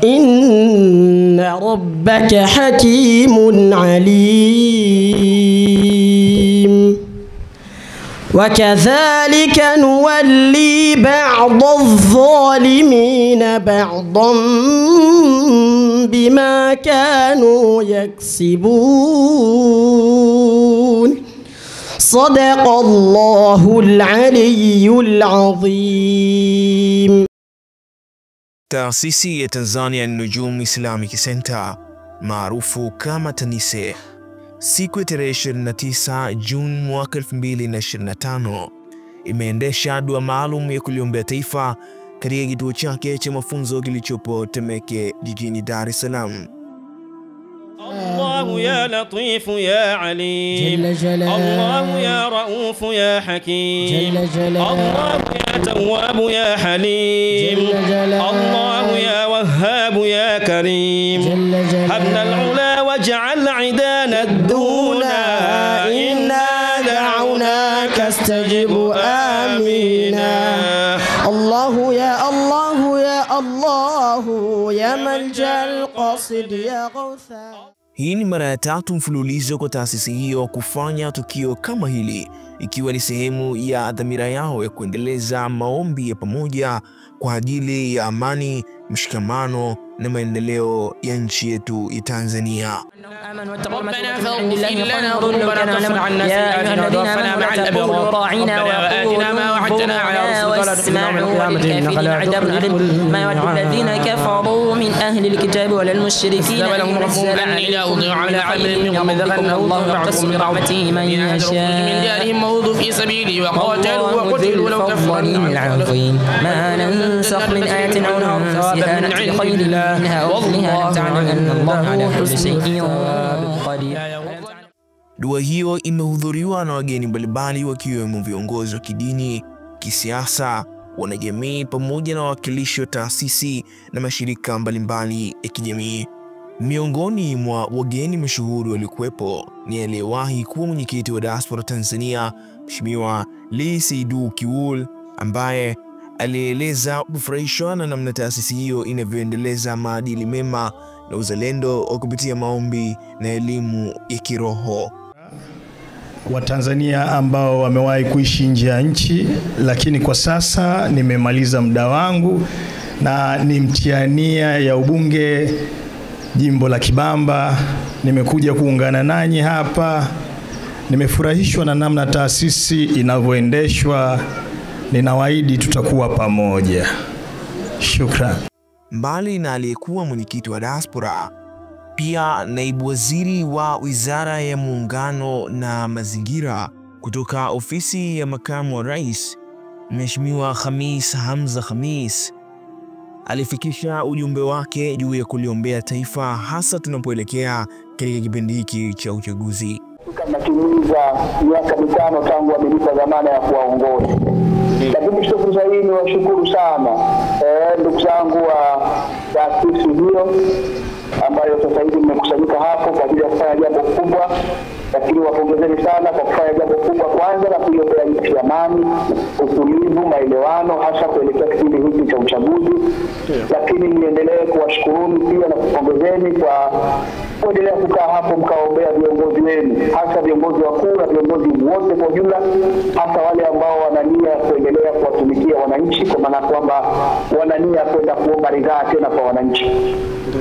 إن ربك حكيم عليم وكذلك نولي بعض الظالمين بعضا بما كانوا يكسبون صدق الله العلي العظيم. Taasisi ya Tanzania Nujum Islamic Center maarufu kama TANISE siku ya tarehe 29 Juni mwaka 2025 imeendesha dua maalum ya kuliombea taifa katika kituo chake cha mafunzo kilichopo Temeke jijini Dar es Salaam. الله يا لطيف يا عليم جل جلاله الله يا رؤوف يا حكيم جل جلاله الله يا تواب يا حليم جل جلاله الله يا وهاب يا كريم جل جلاله هبنا العلا واجعل عدانا الدونا إنا دعوناك استجب آمينا. الله يا الله يا الله يا ملجأ القاصد يا غوثا. Hii ni mara ya 3 mfululizo kwa taasisi hiyo kufanya tukio kama hili, ikiwa ni sehemu ya dhamira yao ya kuendeleza maombi ya pamoja kwa ajili ya amani, mshikamano na maendeleo ya nchi yetu ya Tanzania. ربنا فاغفر لنا ذنوبنا وكفر عنا سيئاتنا وتوفنا مع الأبرار ربنا وآتنا ما وعدتنا على رسلك والكافرين عذاب أليم ما يود الذين كفروا من أهل الكتاب ولا المشركين أن ينزل عليكم على عمل من ربكم الله يقتص برحمته من يشاء من دارهم موضوا في سبيله وقاتلوا وقتلوا لو كفروا العظيم ما ننسخ من آية أو ننسها نأتي بخير منها وظلها تعلم أن الله على كل شيء. Dua hiyo imehudhuriwa na wageni mbalimbali wakiwemo viongozi wa kidini, kisiasa, wanajamii pamoja na wawakilishi wa taasisi na mashirika mbalimbali ya kijamii. Miongoni mwa wageni mashuhuri waliokuwepo ni aliyewahi kuwa mwenyekiti wa diaspora Tanzania, Mheshimiwa Lee Seidu Kiwul, ambaye alieleza kufurahishwa na namna taasisi hiyo inavyoendeleza maadili mema na uzalendo wa kupitia maombi na elimu ya kiroho. Watanzania ambao wamewahi kuishi nje ya nchi, lakini kwa sasa nimemaliza muda wangu na ni mtiania ya ubunge jimbo la Kibamba. Nimekuja kuungana nanyi hapa. Nimefurahishwa na namna taasisi inavyoendeshwa. Ninawaahidi tutakuwa pamoja. Shukran. Mbali na aliyekuwa mwenyekiti wa diaspora, pia naibu waziri wa Wizara ya Muungano na Mazingira kutoka ofisi ya makamu wa rais, Mheshimiwa Khamis Hamza Khamis, alifikisha ujumbe wake juu ya kuliombea taifa, hasa tunapoelekea katika kipindi hiki cha uchaguzi. Natimiza miaka 5 tangu amenipa dhamana ya kuwaongoza. Lakini fursa hii ni washukuru sana ndugu zangu wa taasisi hiyo ambayo sasa hivi mmekusanyika hapo kwa ajili ya kufanya jambo kubwa. Lakini wapongezeni sana kwa kufanya jambo kubwa kwanza na kuiombea nchi amani, utulivu, maelewano hasa kuelekea kipindi hiki cha uchaguzi. Lakini niendelee kuwashukuruni pia na kupongezeni kwa kuendelea kukaa hapo mkaombea viongozi wenu, hasa viongozi wakuu na viongozi wote kwa jumla, hasa wale ambao wanania kuendelea kuwatumikia wananchi, kwa maana kwamba wanania kwenda kuomba ridhaa tena kwa wananchi.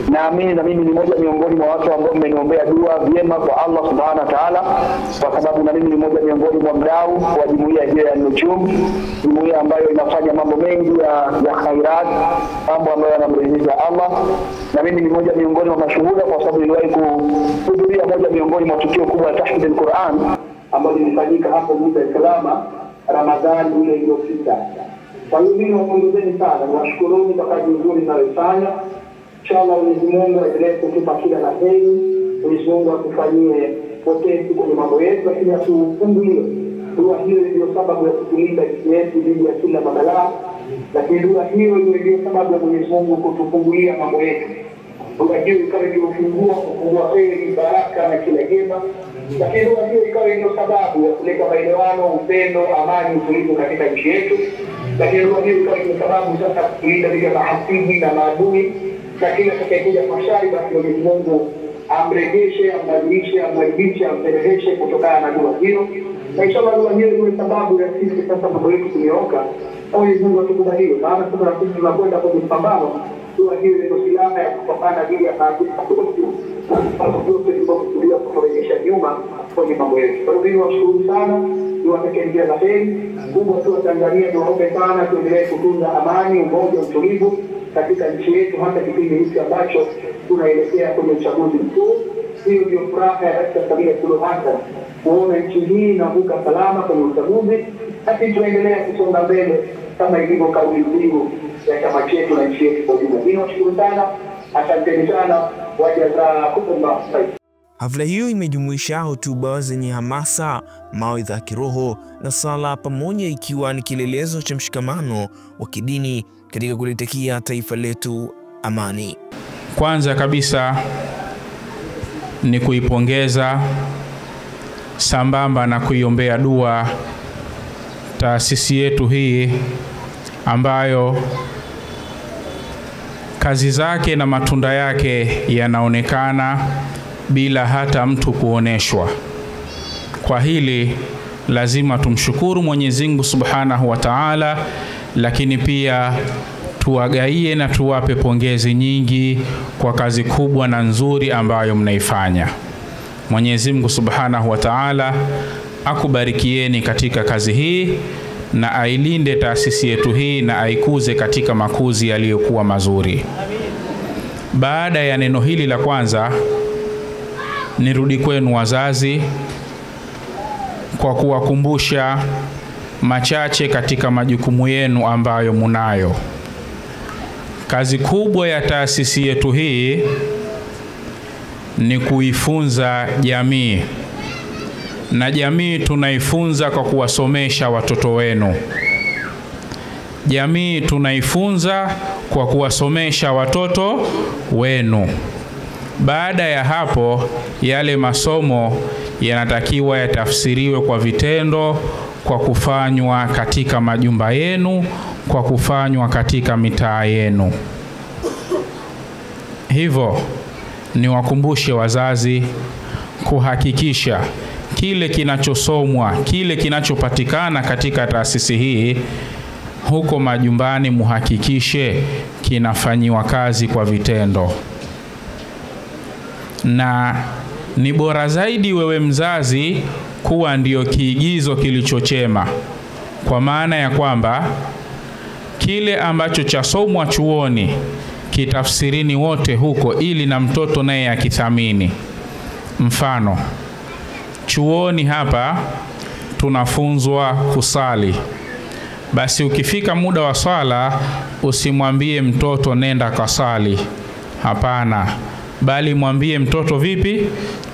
Naamini na mimi ni mmoja miongoni mwa watu ambao mmeniombea dua vyema kwa Allah Subhanahu wa Ta'ala, kwa sababu na mimi ni mmoja miongoni mwa mdau wa jumuiya hiyo ya Nujum, jumuiya ambayo inafanya mambo mengi ya khairat, mambo ambayo yanamridhisha Allah. Na mimi ni mmoja miongoni mwa mashuhuda, kwa sababu niliwahi kuhudhuria moja miongoni mwa tukio kubwa la tahfidh al-Quran ambalo lilifanyika hapo Dar es Salaam Ramadhani ile iliyopita. Kwa hiyo mimi nawapongezeni sana, nawashukuruni kwa kazi nzuri mnayofanya. Inshallah Mwenyezi Mungu aendelee kutupa kila la heri. Mwenyezi Mungu atufanyie potenti kwenye mambo yetu, lakini atufungulie. Dua hiyo ndio sababu ya kutulinda nchi yetu dhidi ya kila mabalaa. Lakini dua hiyo ndio sababu ya Mwenyezi Mungu kutufungulia mambo yetu. Dua hiyo ikawa ndio kufungua heri, baraka na kila jema. Lakini dua hiyo ikawa ndio sababu ya kuleta maelewano, upendo, amani, utulivu katika nchi yetu. Lakini dua hiyo ikawa ndio sababu sasa kulinda dhidi ya mahasidi na maadui. na kila atakayekuja kwa shari basi Mwenyezi Mungu amrejeshe, ambadilishe, amwadibishe, amtereheshe kutokana na dua hiyo. Na inshallah dua hiyo iwe sababu ya sisi sasa mambo yetu kunyoka. Mwenyezi Mungu atukubalie. Maana sasa sisi tunakwenda kwenye mapambano. Dua hiyo ndio silaha ya kupambana dhidi ya maadui kutulia kuturejesha nyuma kwenye mambo yetu. Kwa hiyo washukuru sana, niwatakie njia za heri. Kubwa tu Tanzania niwaombe sana tuendelee kutunza amani, umoja, utulivu katika nchi yetu, hata kipindi hiki ambacho tunaelekea kwenye uchaguzi mkuu. Hiyo ndio furaha ya Rais Samia Suluhu Hassan, kuona nchi hii inavuka salama kwenye uchaguzi, lakini tunaendelea kusonga mbele kama ilivyo kauli mbiu ya chama chetu na nchi yetu kwa ujumla. Ninawashukuru sana, asanteni sana, wajazakumullahu khairan. Hafla hiyo imejumuisha hotuba zenye hamasa, mawaidha ya kiroho na sala pamoja, ikiwa ni kielelezo cha mshikamano wa kidini katika kulitakia taifa letu amani. Kwanza kabisa ni kuipongeza sambamba na kuiombea dua taasisi yetu hii ambayo kazi zake na matunda yake yanaonekana bila hata mtu kuoneshwa. Kwa hili lazima tumshukuru Mwenyezi Mungu Subhanahu wa Ta'ala, lakini pia tuwagaie na tuwape pongezi nyingi kwa kazi kubwa na nzuri ambayo mnaifanya. Mwenyezi Mungu Subhanahu wa Ta'ala akubarikieni katika kazi hii na ailinde taasisi yetu hii na aikuze katika makuzi yaliyokuwa mazuri. Baada ya neno hili la kwanza, nirudi kwenu wazazi kwa kuwakumbusha machache katika majukumu yenu ambayo munayo. Kazi kubwa ya taasisi yetu hii ni kuifunza jamii, na jamii tunaifunza kwa kuwasomesha watoto wenu. Jamii tunaifunza kwa kuwasomesha watoto wenu. Baada ya hapo, yale masomo yanatakiwa yatafsiriwe kwa vitendo, kwa kufanywa katika majumba yenu, kwa kufanywa katika mitaa yenu. Hivyo niwakumbushe wazazi kuhakikisha kile kinachosomwa, kile kinachopatikana katika taasisi hii huko majumbani, muhakikishe kinafanyiwa kazi kwa vitendo. Na ni bora zaidi wewe mzazi kuwa ndio kiigizo kilichochema, kwa maana ya kwamba kile ambacho chasomwa chuoni kitafsirini wote huko, ili na mtoto naye akithamini. Mfano, chuoni hapa tunafunzwa kusali. Basi ukifika muda wa swala usimwambie mtoto nenda kasali. Hapana, bali mwambie mtoto vipi?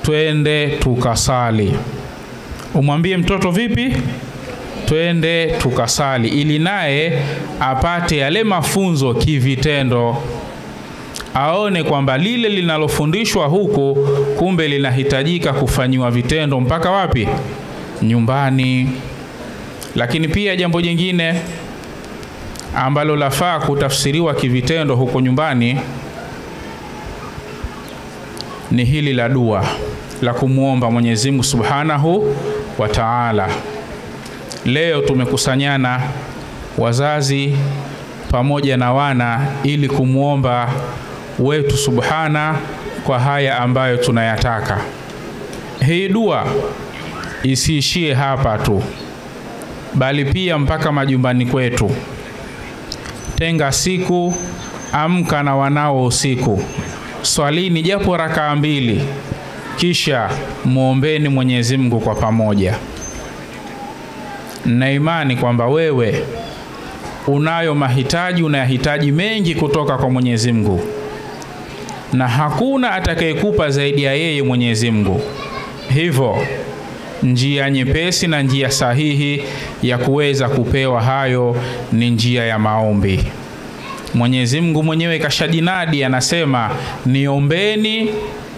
Twende tukasali. Umwambie mtoto vipi? Twende tukasali, ili naye apate yale mafunzo kivitendo, aone kwamba lile linalofundishwa huko kumbe linahitajika kufanyiwa vitendo mpaka wapi? Nyumbani. Lakini pia jambo jingine ambalo lafaa kutafsiriwa kivitendo huko nyumbani ni hili la dua, la kumuomba Mwenyezi Mungu Subhanahu wa Ta'ala. Leo tumekusanyana wazazi pamoja na wana ili kumuomba wetu Subhana kwa haya ambayo tunayataka. Hii dua isiishie hapa tu, bali pia mpaka majumbani kwetu. Tenga siku, amka na wanao usiku, swalini japo rakaa 2, kisha muombeni Mwenyezi Mungu kwa pamoja. Na imani kwamba wewe unayo mahitaji, unayahitaji mengi kutoka kwa Mwenyezi Mungu, na hakuna atakayekupa zaidi ya yeye Mwenyezi Mungu. Hivyo njia nyepesi na njia sahihi ya kuweza kupewa hayo ni njia ya maombi. Mwenyezi Mungu mwenyewe kashajinadi, anasema niombeni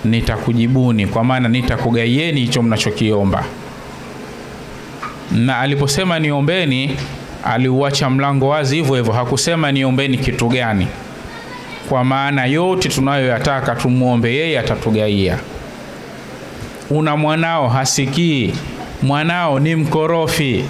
nitakujibuni, kwa maana nitakugaieni hicho mnachokiomba. Na aliposema niombeni, aliuacha mlango wazi hivyo hivyo, hakusema niombeni kitu gani. kwa maana yote tunayoyataka tumuombe yeye, atatugaia. Una mwanao hasikii, mwanao ni mkorofi,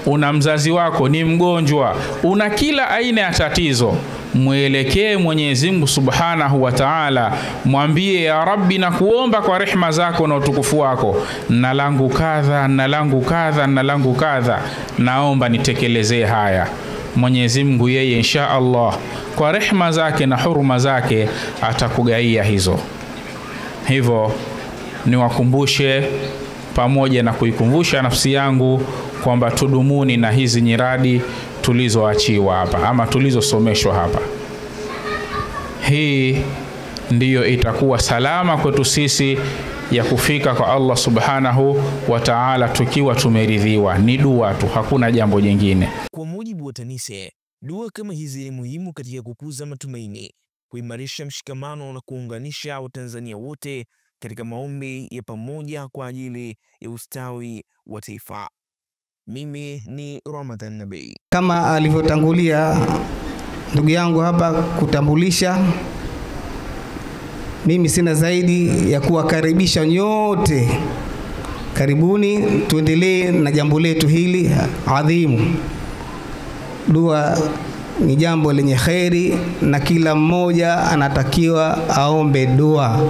una mzazi wako ni mgonjwa, una kila aina ya tatizo, mwelekee Mwenyezi Mungu Subhanahu wa Ta'ala, mwambie ya Rabbi, na kuomba kwa rehema zako na utukufu wako, na langu kadha na langu kadha na langu kadha, naomba nitekelezee haya. Mwenyezi Mungu yeye insha Allah kwa rehema zake na huruma zake atakugaia hizo. Hivyo niwakumbushe pamoja na kuikumbusha nafsi yangu kwamba tudumuni na hizi nyiradi tulizoachiwa hapa ama tulizosomeshwa hapa. Hii ndiyo itakuwa salama kwetu sisi ya kufika kwa Allah Subhanahu wa Ta'ala tukiwa tumeridhiwa. Ni dua tu, hakuna jambo jingine. Kwa mujibu wa TANISE, dua kama hizi ni muhimu katika kukuza matumaini, kuimarisha mshikamano na kuunganisha Watanzania wote katika maombi ya pamoja kwa ajili ya ustawi wa taifa. Mimi ni Ramadhan Nabii. Kama alivyotangulia ndugu yangu hapa kutambulisha, mimi sina zaidi ya kuwakaribisha nyote. Karibuni, tuendelee na jambo letu hili adhimu. Dua ni jambo lenye kheri na kila mmoja anatakiwa aombe dua,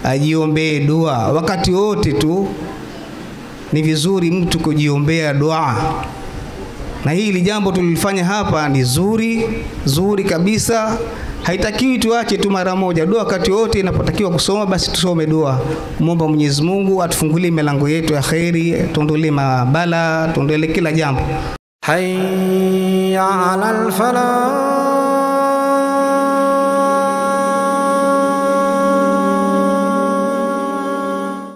ajiombee dua wakati wote tu. Ni vizuri mtu kujiombea dua, na hili jambo tulilofanya hapa ni zuri kabisa. Haitakiwi tuache tu mara moja. Dua wakati wote inapotakiwa kusoma, basi tusome dua, muomba Mwenyezi Mungu atufungulie milango yetu ya kheri, tuondolee mabala, tuondolee kila jambo. Hayya 'alal falah.